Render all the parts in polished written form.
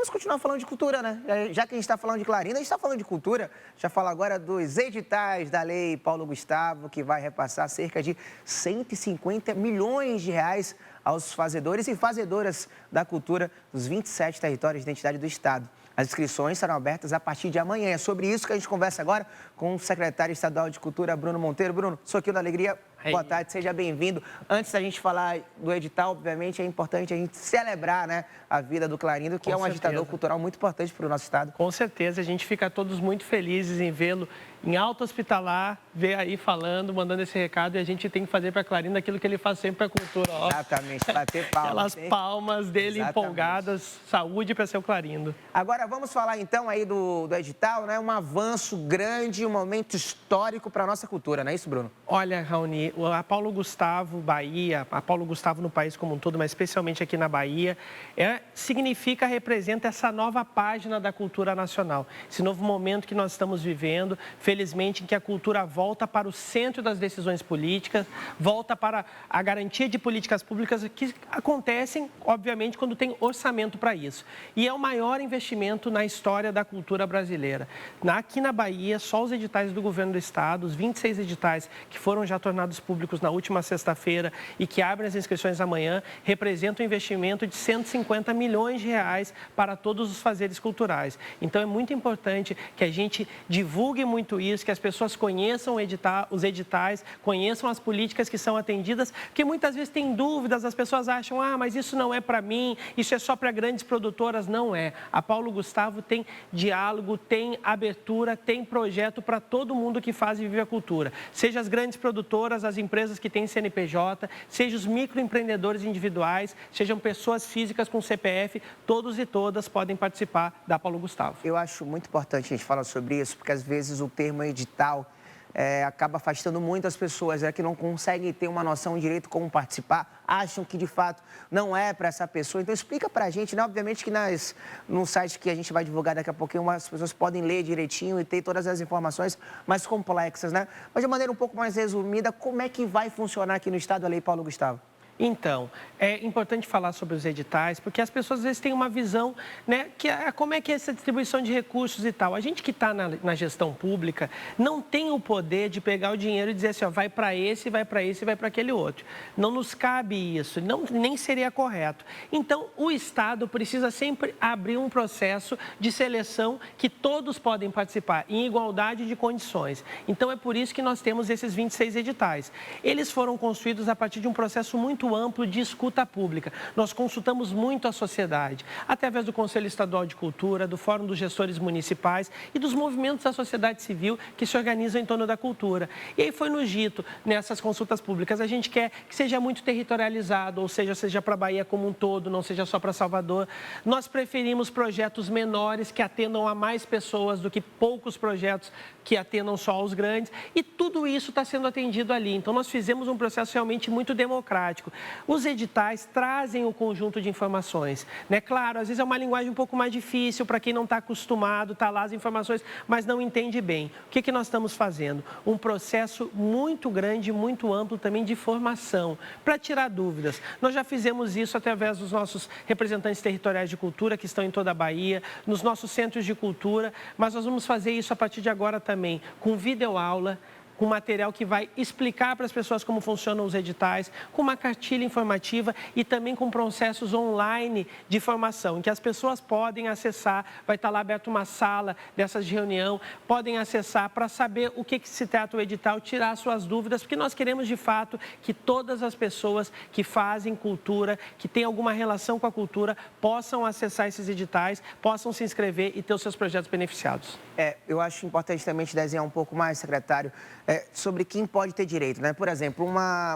vamos continuar falando de cultura, né? Já que a gente está falando de Clarinda, a gente está falando de cultura. Já falo agora dos editais da Lei Paulo Gustavo, que vai repassar cerca de 150 milhões de reais aos fazedores e fazedoras da cultura dos 27 territórios de identidade do Estado. As inscrições serão abertas a partir de amanhã. É sobre isso que a gente conversa agora com o secretário estadual de Cultura, Bruno Monteiro. Bruno, sou aqui da Alegria. Boa tarde, seja bem-vindo. Antes da gente falar do edital, obviamente, é importante a gente celebrar, né, a vida do Clarindo, que é um agitador cultural muito importante para o nosso estado. Com certeza, a gente fica todos muito felizes em vê-lo em alta hospitalar, ver aí falando, mandando esse recado, e a gente tem que fazer para Clarindo aquilo que ele faz sempre para a cultura. Ó. Exatamente, bater palmas. Aquelas palmas dele empolgadas, saúde para ser o Clarindo. Agora vamos falar então aí do edital, né? Um avanço grande, um momento histórico para a nossa cultura, não é isso, Bruno? Olha, Raoni, a Paulo Gustavo Bahia, a Paulo Gustavo no país como um todo, mas especialmente aqui na Bahia, representa essa nova página da cultura nacional. Esse novo momento que nós estamos vivendo, felizmente, em que a cultura volta para o centro das decisões políticas, volta para a garantia de políticas públicas que acontecem, obviamente, quando tem orçamento para isso. E é o maior investimento na história da cultura brasileira. Aqui na Bahia, só os editais do governo do estado, os 26 editais que foram já tornados públicos na última sexta-feira e que abrem as inscrições amanhã, representam um investimento de 150 milhões de reais para todos os fazeres culturais. Então, é muito importante que a gente divulgue muito isso, que as pessoas conheçam os editais, conheçam as políticas que são atendidas, porque muitas vezes tem dúvidas, as pessoas acham, mas isso não é para mim, isso é só para grandes produtoras. Não é. A Paulo Gustavo tem diálogo, tem abertura, tem projeto para todo mundo que faz e vive a cultura. Seja as grandes produtoras, as empresas que têm CNPJ, seja os microempreendedores individuais, sejam pessoas físicas com CPF, todos e todas podem participar da Paulo Gustavo. Eu acho muito importante a gente falar sobre isso, porque às vezes o termo edital acaba afastando muitas pessoas que não conseguem ter uma noção direito como participar, acham que de fato não é para essa pessoa. Então explica para a gente, né? Obviamente que no site que a gente vai divulgar daqui a pouquinho, as pessoas podem ler direitinho e ter todas as informações mais complexas, né? Mas de maneira um pouco mais resumida, como é que vai funcionar aqui no estado a Lei Paulo Gustavo? Então, é importante falar sobre os editais, porque as pessoas às vezes têm uma visão, né, como é que é essa distribuição de recursos e tal. A gente que está na gestão pública não tem o poder de pegar o dinheiro e dizer assim, vai para esse, vai para esse, vai para aquele outro. Não nos cabe isso, nem seria correto. Então, o Estado precisa sempre abrir um processo de seleção que todos podem participar, em igualdade de condições. Então, é por isso que nós temos esses 26 editais. Eles foram construídos a partir de um processo muito amplo de escuta pública. Nós consultamos muito a sociedade, através do Conselho Estadual de Cultura, do Fórum dos Gestores Municipais e dos movimentos da sociedade civil que se organizam em torno da cultura. E aí foi nos dito, nessas consultas públicas, a gente quer que seja muito territorializado, ou seja para a Bahia como um todo, não seja só para Salvador. Nós preferimos projetos menores que atendam a mais pessoas do que poucos projetos que atendam só aos grandes, e tudo isso está sendo atendido ali. Então, nós fizemos um processo realmente muito democrático. Os editais trazem o conjunto de informações, né? Claro, às vezes é uma linguagem um pouco mais difícil para quem não está acostumado, está lá as informações, mas não entende bem. O que nós estamos fazendo? Um processo muito grande, muito amplo também de formação, para tirar dúvidas. Nós já fizemos isso através dos nossos representantes territoriais de cultura, que estão em toda a Bahia, nos nossos centros de cultura, mas nós vamos fazer isso a partir de agora também, com videoaula, com material que vai explicar para as pessoas como funcionam os editais, com uma cartilha informativa e também com processos online de formação, em que as pessoas podem acessar, vai estar lá aberta uma sala dessas de reunião, podem acessar para saber o que se trata o edital, tirar suas dúvidas, porque nós queremos de fato que todas as pessoas que fazem cultura, que têm alguma relação com a cultura, possam acessar esses editais, possam se inscrever e ter os seus projetos beneficiados. Eu acho importante também te desenhar um pouco mais, secretário, sobre quem pode ter direito, né? Por exemplo,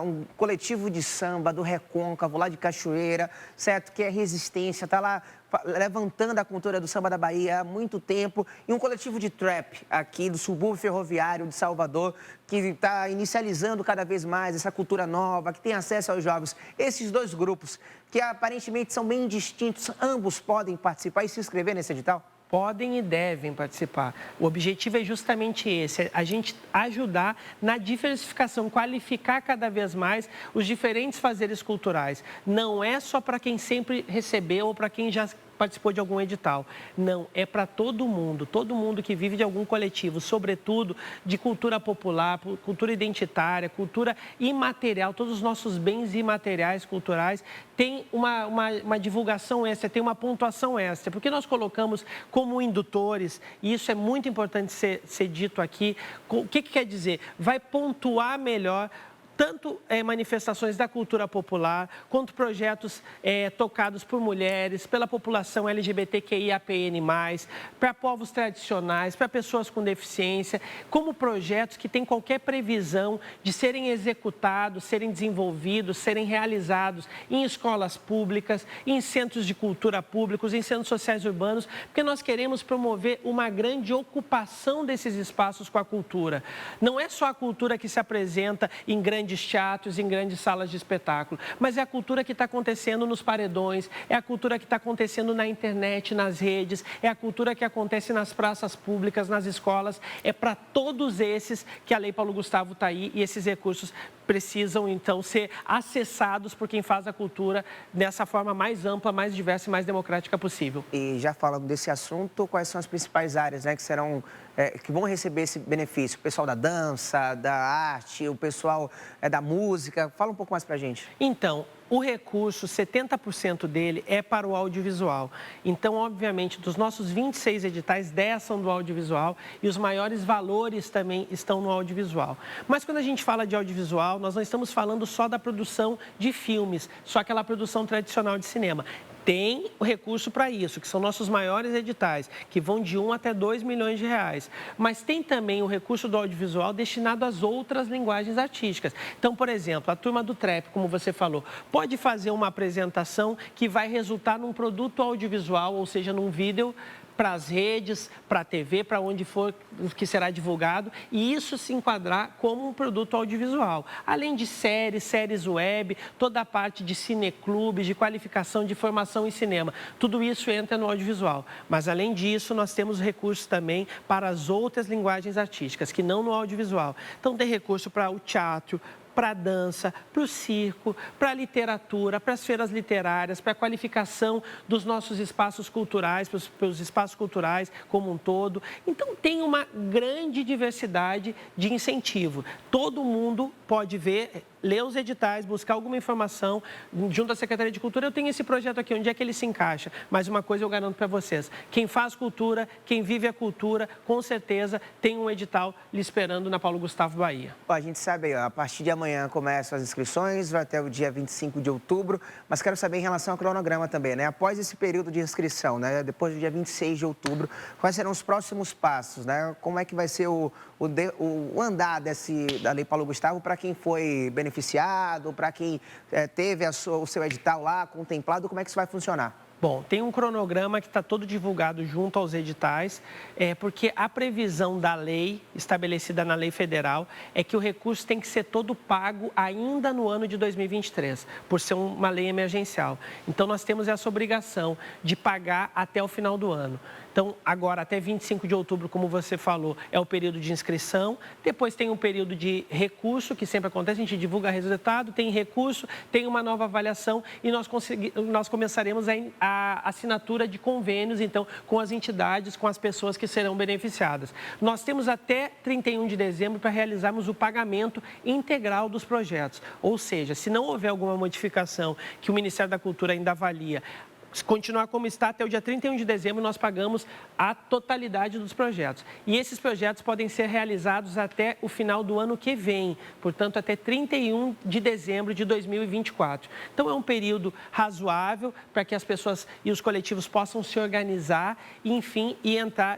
um coletivo de samba do Recôncavo, lá de Cachoeira, certo? Que é resistência, está lá levantando a cultura do samba da Bahia há muito tempo. E um coletivo de trap aqui do subúrbio ferroviário de Salvador, que está inicializando cada vez mais essa cultura nova, que tem acesso aos jovens. Esses dois grupos, que aparentemente são bem distintos, ambos podem participar e se inscrever nesse edital? Podem e devem participar. O objetivo é justamente esse, a gente ajudar na diversificação, qualificar cada vez mais os diferentes fazeres culturais. Não é só para quem sempre recebeu ou para quem já participou de algum edital. Não, é para todo mundo que vive de algum coletivo, sobretudo de cultura popular, cultura identitária, cultura imaterial, todos os nossos bens imateriais culturais tem uma divulgação extra, tem uma pontuação extra, porque nós colocamos como indutores, e isso é muito importante ser dito aqui, o que quer dizer? Vai pontuar melhor tanto manifestações da cultura popular, quanto projetos tocados por mulheres, pela população LGBTQIAPN+, para povos tradicionais, para pessoas com deficiência, como projetos que têm qualquer previsão de serem executados, serem desenvolvidos, serem realizados em escolas públicas, em centros de cultura públicos, em centros sociais urbanos, porque nós queremos promover uma grande ocupação desses espaços com a cultura. Não é só a cultura que se apresenta em grandes teatros, em grandes salas de espetáculo, mas é a cultura que está acontecendo nos paredões, é a cultura que está acontecendo na internet, nas redes, é a cultura que acontece nas praças públicas, nas escolas, é para todos esses que a Lei Paulo Gustavo está aí e esses recursos precisam, então, ser acessados por quem faz a cultura dessa forma mais ampla, mais diversa e mais democrática possível. E já falando desse assunto, quais são as principais áreas, né, que vão receber esse benefício? O pessoal da dança, da arte, o pessoal da música. Fala um pouco mais para a gente. Então, o recurso, 70% dele é para o audiovisual. Então, obviamente, dos nossos 26 editais, 10 são do audiovisual e os maiores valores também estão no audiovisual. Mas quando a gente fala de audiovisual, nós não estamos falando só da produção de filmes, só aquela produção tradicional de cinema. Tem o recurso para isso, que são nossos maiores editais, que vão de 1 até 2 milhões de reais. Mas tem também o recurso do audiovisual destinado às outras linguagens artísticas. Então, por exemplo, a turma do trap, como você falou, pode fazer uma apresentação que vai resultar num produto audiovisual, ou seja, num vídeo para as redes, para a TV, para onde for que será divulgado, e isso se enquadrar como um produto audiovisual. Além de séries web, toda a parte de cineclubes, de qualificação, de formação em cinema, tudo isso entra no audiovisual. Mas, além disso, nós temos recursos também para as outras linguagens artísticas, que não no audiovisual. Então, tem recurso para o teatro, para a dança, para o circo, para a literatura, para as feiras literárias, para a qualificação dos nossos espaços culturais, para os espaços culturais como um todo. Então, tem uma grande diversidade de incentivo. Todo mundo pode ver, ler os editais, buscar alguma informação junto à Secretaria de Cultura. Eu tenho esse projeto aqui, onde é que ele se encaixa? Mas uma coisa eu garanto para vocês, quem faz cultura, quem vive a cultura, com certeza tem um edital lhe esperando na Paulo Gustavo Bahia. A gente sabe, a partir de amanhã começam as inscrições, vai até o dia 25 de outubro, mas quero saber em relação ao cronograma também, né? Após esse período de inscrição, né? Depois do dia 26 de outubro, quais serão os próximos passos, né? Como é que vai ser o andar da Lei Paulo Gustavo para quem foi beneficiado, para quem teve o seu edital lá contemplado, como é que isso vai funcionar? Bom, tem um cronograma que está todo divulgado junto aos editais, porque a previsão da lei, estabelecida na lei federal, é que o recurso tem que ser todo pago ainda no ano de 2023, por ser uma lei emergencial. Então, nós temos essa obrigação de pagar até o final do ano. Então, agora, até 25 de outubro, como você falou, é o período de inscrição. Depois tem um período de recurso, que sempre acontece, a gente divulga resultado, tem recurso, tem uma nova avaliação e nós começaremos a assinatura de convênios, então, com as entidades, com as pessoas que serão beneficiadas. Nós temos até 31 de dezembro para realizarmos o pagamento integral dos projetos. Ou seja, se não houver alguma modificação que o Ministério da Cultura ainda avalia, se continuar como está, até o dia 31 de dezembro, nós pagamos a totalidade dos projetos. E esses projetos podem ser realizados até o final do ano que vem, portanto, até 31 de dezembro de 2024. Então, é um período razoável para que as pessoas e os coletivos possam se organizar e, enfim,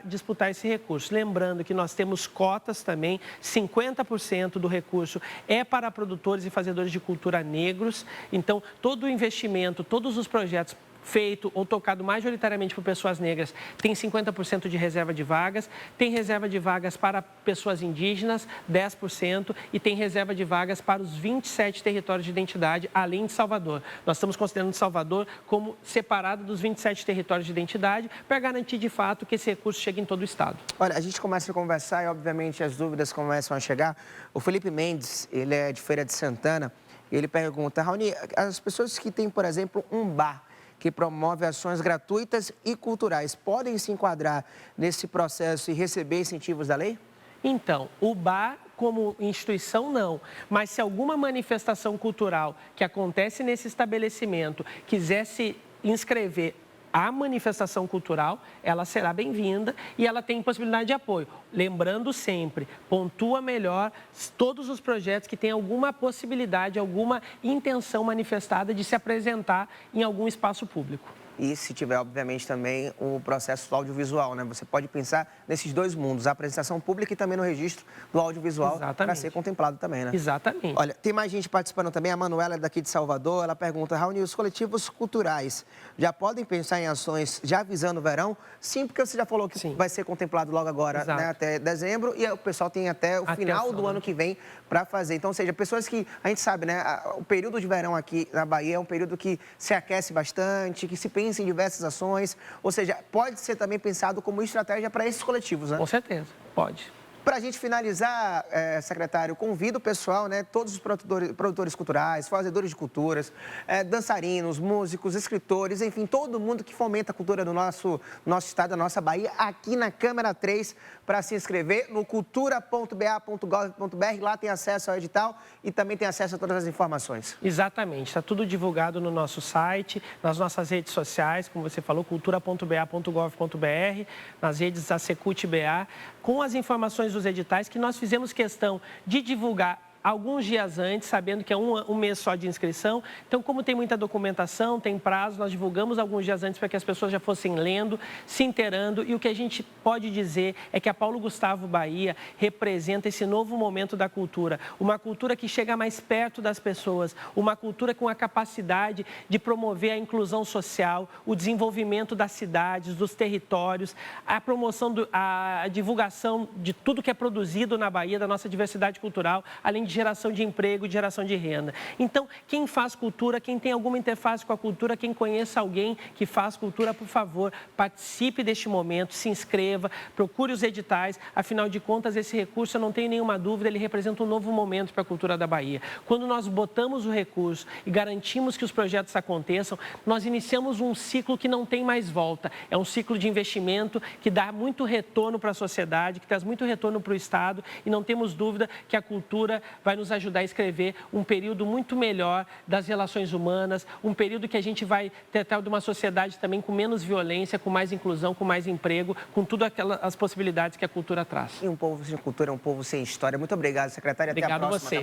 disputar esse recurso. Lembrando que nós temos cotas também, 50% do recurso é para produtores e fazedores de cultura negros. Então, todo o investimento, todos os projetos feito ou tocado majoritariamente por pessoas negras, tem 50% de reserva de vagas, tem reserva de vagas para pessoas indígenas, 10%, e tem reserva de vagas para os 27 territórios de identidade, além de Salvador. Nós estamos considerando Salvador como separado dos 27 territórios de identidade, para garantir, de fato, que esse recurso chegue em todo o estado. Olha, a gente começa a conversar e, obviamente, as dúvidas começam a chegar. O Felipe Mendes, ele é de Feira de Santana, e ele pergunta, Raoni, as pessoas que têm, por exemplo, um bar, que promove ações gratuitas e culturais, podem se enquadrar nesse processo e receber incentivos da lei? Então, o bar, como instituição, não. Mas se alguma manifestação cultural que acontece nesse estabelecimento quiser se inscrever à manifestação cultural, ela será bem-vinda e ela tem possibilidade de apoio. Lembrando sempre, pontua melhor todos os projetos que têm alguma possibilidade, alguma intenção manifestada de se apresentar em algum espaço público. E se tiver, obviamente, também o processo audiovisual, né? Você pode pensar nesses dois mundos, a apresentação pública e também no registro do audiovisual para ser contemplado também, né? Exatamente. Olha, tem mais gente participando também, a Manuela é daqui de Salvador, ela pergunta, Raoni, os coletivos culturais já podem pensar em ações já visando o verão? Sim, porque você já falou que vai ser contemplado logo agora, né, até dezembro, e o pessoal tem até o final do ano que vem para fazer. Então, ou seja, pessoas que, a gente sabe, né, o período de verão aqui na Bahia é um período que se aquece bastante, que se pensa em diversas ações, ou seja, pode ser também pensado como estratégia para esses coletivos, né? Com certeza, pode. Para a gente finalizar, secretário, convido o pessoal, né, todos os produtores culturais, fazedores de culturas, dançarinos, músicos, escritores, enfim, todo mundo que fomenta a cultura do nosso estado, da nossa Bahia, aqui na Câmara 3, para se inscrever no cultura.ba.gov.br. Lá tem acesso ao edital e também tem acesso a todas as informações. Exatamente, está tudo divulgado no nosso site, nas nossas redes sociais, como você falou, cultura.ba.gov.br, nas redes da Secult-BA, com as informações dos editais que nós fizemos questão de divulgar alguns dias antes, sabendo que é um mês só de inscrição. Então, como tem muita documentação, tem prazo, nós divulgamos alguns dias antes para que as pessoas já fossem lendo, se inteirando. E o que a gente pode dizer é que a Paulo Gustavo Bahia representa esse novo momento da cultura. Uma cultura que chega mais perto das pessoas, uma cultura com a capacidade de promover a inclusão social, o desenvolvimento das cidades, dos territórios, a promoção, a divulgação de tudo que é produzido na Bahia, da nossa diversidade cultural, além de geração de emprego, de geração de renda. Então, quem faz cultura, quem tem alguma interface com a cultura, quem conheça alguém que faz cultura, por favor, participe deste momento, se inscreva, procure os editais. Afinal de contas, esse recurso, eu não tenho nenhuma dúvida, ele representa um novo momento para a cultura da Bahia. Quando nós botamos o recurso e garantimos que os projetos aconteçam, nós iniciamos um ciclo que não tem mais volta. É um ciclo de investimento que dá muito retorno para a sociedade, que traz muito retorno para o Estado e não temos dúvida que a cultura vai nos ajudar a escrever um período muito melhor das relações humanas, um período que a gente vai tratar de uma sociedade também com menos violência, com mais inclusão, com mais emprego, com todas as possibilidades que a cultura traz. E um povo sem cultura é um povo sem história. Muito obrigado, secretária. Até a próxima. Obrigado a você.